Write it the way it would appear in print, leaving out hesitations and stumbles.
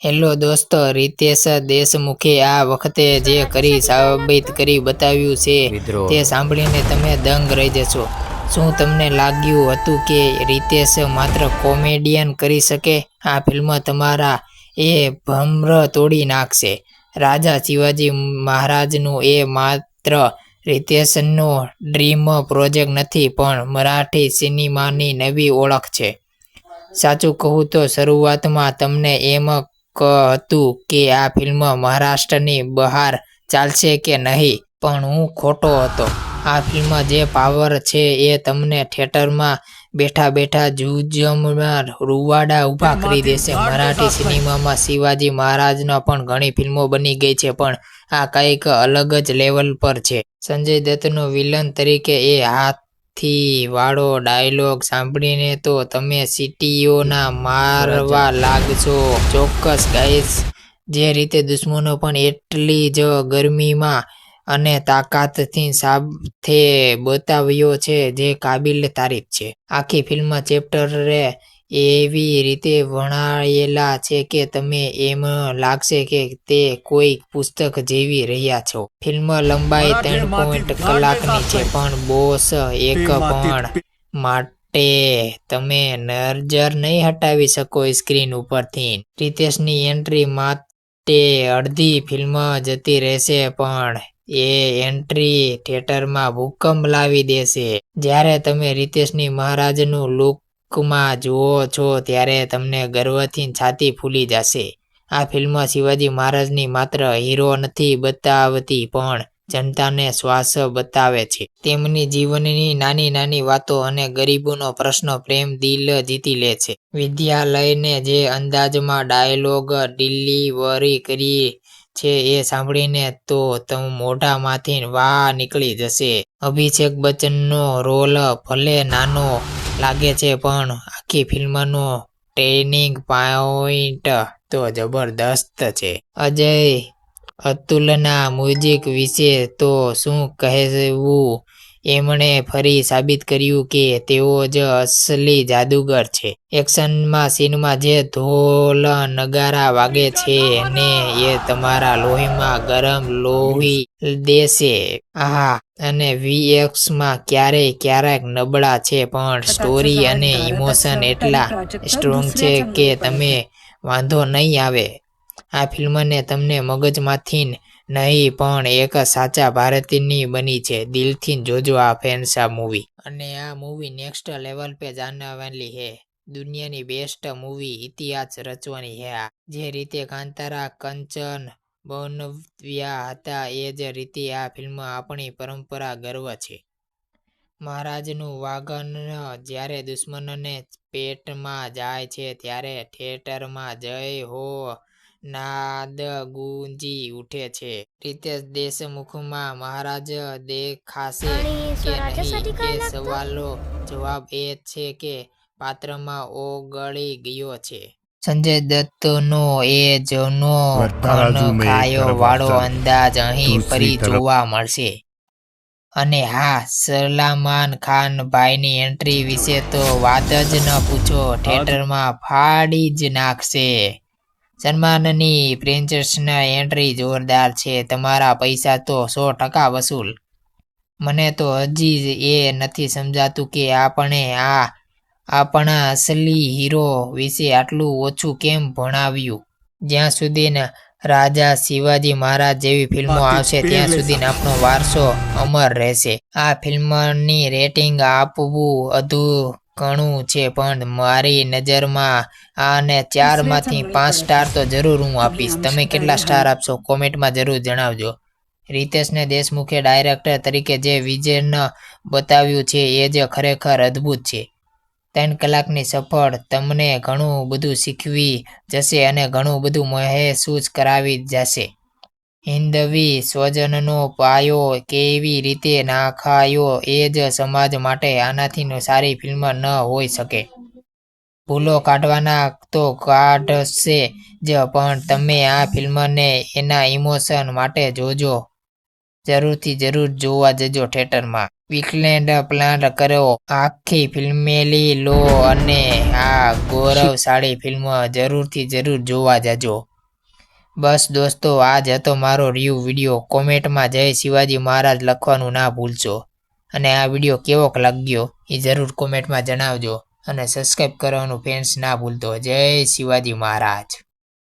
Hello દોસ્તો, રિતેશ દેશમુખે આ વખતે જે કરી સાબિત કરી બતાવ્યું છે તે સાંભળીને તમે દંગ રહી જશો. શું તમને લાગ્યું હતું કે રિતેશ માત્ર કોમેડિયન કરી શકે? આ ફિલ્મ તમારા એ ભ્રમ તોડી નાખશે. રાજા શિવાજી મહારાજનું એ માત્ર રિતેશનો ડ્રીમ પ્રોજેક્ટ નથી, પણ મરાઠી સિનેમાની નવી ઓળખ છે. સાચું કહું તો શરૂઆતમાં તમને એમ હતું કે આ ફિલ્મ મહારાષ્ટ્રની બહાર ચાલશે કે નહીં, પણ હું ખોટો હતો. આ ફિલ્મ જે પાવર છે એ તમને થિયેટરમાં બેઠા બેઠા જૂજમાં રૂવાડા ઊભા કરી દેશે. મરાઠી સિનેમામાં શિવાજી મહારાજના પણ ઘણી ફિલ્મો બની ગઈ છે, પણ આ કંઈક અલગ જ લેવલ પર છે. સંજય દત્તનો વિલન તરીકે એ હાથી વાળો ડાયલોગ સાંભળીને તો તમે સીટીઓના મારવા લાગશો. ચોક્કસ ગાઈસ, જે રીતે દુશ્મનો પણ એટલી જ ગરમીમાં અને તાકાતથી સાથે બતાવ્યો છે જે કાબિલ તારીફ છે. આખી ફિલ્મ ચેપ્ટરે એવી રીતે વણાયેલા છે કે તમે એમ લાગશે કે તે કોઈ પુસ્તક જેવી રહ્યા છો. ફિલ્મ લંબાઈ 3 કલાકની છે, પણ બોસ એક પણ માટે તમે નજર નહીં હટાવી શકો સ્ક્રીન ઉપરથી. રિતેશની એન્ટ્રી માટે અડધી ફિલ્મ જતી રહેશે, પણ એ એન્ટ્રી થિયેટરમાં ભૂકંપ લાવી દેશે. જ્યારે તમે રિતેશની મહારાજનું લુકમાં જુઓ છો ત્યારે તમને ગર્વથી છાતી ફૂલી જશે. આ ફિલ્મ શિવાજી મહારાજની માત્ર હીરો નથી બતાવતી, પણ જનતાને શ્વાસ બતાવે છે. તેમની જીવનની નાની નાની વાતો અને ગરીબોનો પ્રશ્ન પ્રેમ દિલ જીતી લે છે. વિદ્યાલયને જે અંદાજમાં ડાયલોગ ડિલિવરી કરી છે એ સાંભળીને તો મોઢામાંથી વાહ નીકળી જશે. અભિષેક બચ્ચનનો રોલ ભલે નાનો લાગે છે, પણ આખી ફિલ્મનો ટર્નિંગ પોઈન્ટ તો જબરદસ્ત છે. અજય અતુલના મ્યુઝિક વિશે તો શું કહેવું. એમણે ફરી સાબિત કર્યું કે તેઓ જ અસલી જાદુગર છે. એક્શનમાં સીનમાં જે ઢોલ નગારા વાગે છે ને એ તમારા લોહીમાં ગરમ લોહી દેશે. આહા, અને વીએફએક્સમાં ક્યારેક નબળા છે, પણ સ્ટોરી અને ઇમોશન એટલા સ્ટ્રોંગ છે કે તમે વાંધો નહીં આવે. આ ફિલ્મને તમને મગજમાંથી નહીં, પણ એક સાચા ભારતીયની બની છે. દિલથી જોજો આ ફેન્સા મૂવી. અને આ મૂવી નેક્સ્ટ લેવલ पे जाने वाली है. દુનિયાની બેસ્ટ મૂવી ઇતિહાસ રચવાની છે. જે રીતે કાંતારા કંચન બનાવ્યા હતા એ જ રીતે આ ફિલ્મ આપણી પરંપરા ગર્વ છે. મહારાજનું વાગન જ્યારે દુશ્મનને પેટમાં જાય છે ત્યારે થિયેટરમાં જય હો નાદ ગુંજી ઉઠે છે. રિતેશ દેશમુખમાં મહારાજ દેખાશે કે નહીં એ સવાલનો જવાબ એ છે કે પાત્રમાં ઓગળી ગયો છે. સંજય દત્તનો એ જૂનો ઘનકાયો વાળો અંદાજ અહીં ફરી જોવા મળશે. અને હા, સલમાન ખાન ભાઈની એન્ટ્રી વિશે તો વાત જ ન પૂછો, થિયેટરમાં ફાડી જ નાખશે. સલમાનની પ્રિન્સની એન્ટ્રી જોરદાર છે. તમારા પૈસા તો 100% વસૂલ. મને તો હજી એ નથી સમજાતું કે આપણે આપણા અસલી હીરો વિશે આટલું ઓછું કેમ ભણાવ્યું. જ્યાં સુધી રાજા શિવાજી મહારાજ જેવી ફિલ્મો આવશે ત્યાં સુધી આપણો વારસો અમર રહેશે. આ ફિલ્મની રેટિંગ આપવું અધૂરું છે, પણ મારી નજરમાં આને 4 માંથી 5 સ્ટાર તો જરૂર હું આપીશ. તમે કેટલા સ્ટાર આપશો કોમેન્ટમાં જરૂર જણાવજો. રિતેશ દેશમુખે ડાયરેક્ટર તરીકે જે વિઝન બતાવ્યું છે એ જ ખરેખર અદ્ભુત છે. 3 કલાકની સફર તમને ઘણું બધું શીખવી જશે અને ઘણું બધું મહેસૂસ કરાવી જશે. હિન્દવી સ્વજનનો પાયો કેવી રીતે નાખાયો એ જ સમાજ માટે આનાથી સારી ફિલ્મ ન હોઈ શકે. ભૂલો કાઢવાના તો કાઢશે જ, પણ તમે આ ફિલ્મને એના ઇમોશન માટે જોજો. જરૂર જોવા જજો થિયેટરમાં. વીકેન્ડ પ્લાન કરો, આખી ફેમિલી લો અને આ ગૌરવશાળી ફિલ્મ જરૂર જોવા જજો. બસ દોસ્તો, આજ હતો મારો રિવ્યૂ વિડીયો. કોમેન્ટમાં જય શિવાજી મહારાજ લખવાનું ના ભૂલશો. અને આ વિડીયો કેવોક લાગ્યો એ જરૂર કોમેન્ટમાં જણાવજો. અને સબસ્ક્રાઈબ કરવાનું ફ્રેન્ડ્સ ના ભૂલતો. જય શિવાજી મહારાજ.